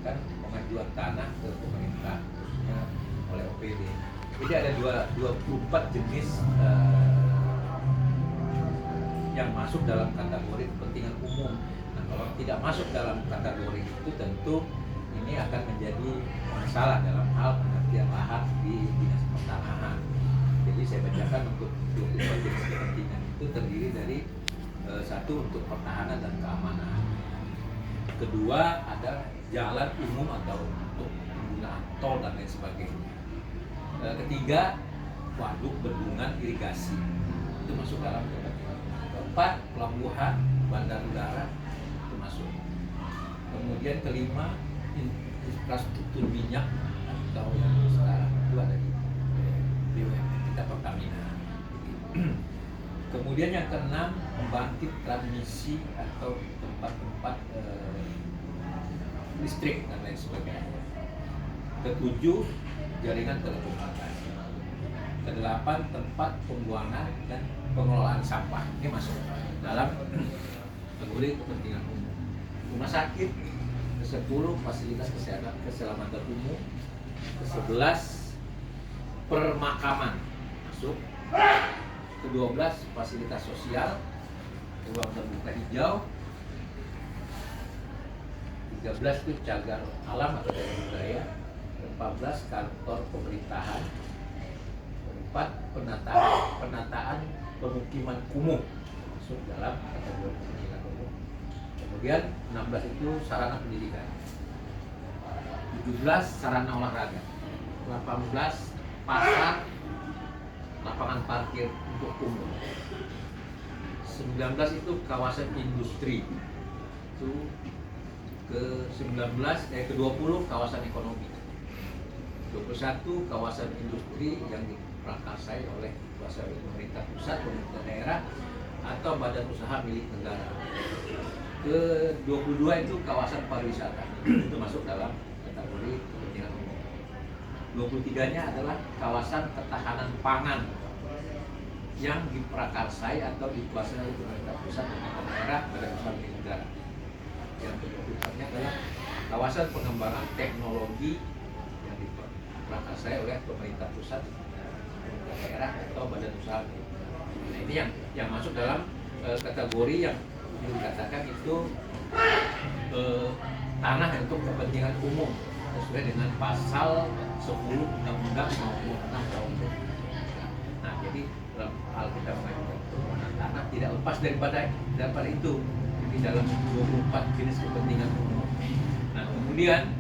mengajukan pengajuan tanah ke pemerintah khususnya oleh OPD. Jadi ada 24 jenis yang masuk dalam kategori kepentingan umum. Nah, kalau tidak masuk dalam kategori itu tentu ini akan menjadi masalah dalam hal pengertian lahan di dinas pertanahan. Jadi saya bacakan untuk 24 jenis kepentingan itu terdiri dari satu untuk pertahanan dan keamanan. Kedua ada jalan umum atau untuk penggunaan tol dan lain sebagainya. Ketiga waduk, bendungan, irigasi itu masuk dalam kepentingan. Keempat pelabuhan, bandar udara itu masuk. Kemudian kelima infrastruktur minyak atau yang sekarang itu ada di BUMN kita Pertamina. Kemudian yang keenam pembangkit transmisi atau tempat-tempat listrik dan lain sebagainya. Ketujuh jaringan telekomunikasi. Kedelapan tempat pembuangan dan pengelolaan sampah. Ini masuk dalam kategori kepentingan umum. Rumah sakit. Ke-10 fasilitas kesehatan keselamatan umum. Ke-11 permakaman masuk. Ke-12 fasilitas sosial, ruang terbuka hijau. 13 itu cagar alam atau cagar budaya. 14 kantor pemerintahan. 4 penataan pemukiman kumuh masuk dalam kategori kepentingan umum. Kemudian 16 itu sarana pendidikan. 17 sarana olahraga. 18 pasar, lapangan parkir untuk umum. 19 itu kawasan industri. Itu ke-20 kawasan ekonomi. 21 kawasan industri yang diprakarsai oleh kuasa pemerintah pusat, pemerintah daerah atau badan usaha milik negara. Ke-22 itu kawasan pariwisata. Itu masuk dalam kategori kepentingan umum. 23-nya adalah kawasan ketahanan pangan yang diprakarsai atau dikuasai oleh pemerintah pusat, pemerintah daerah, badan usaha milik negara. Yang ke-24-nya adalah kawasan pengembangan teknologi yang diprakarsai oleh pemerintah pusat, pemerintah daerah atau badan usaha milik negara. Nah, ini yang masuk dalam kategori yang dikatakan itu tanah untuk kepentingan umum sesuai dengan pasal 10 Undang-Undang 96 tahun 2003. Nah, jadi dalam hal kita mengajukan permohonan tanah tidak lepas daripada itu di dalam 24 jenis kepentingan umum. Nah, kemudian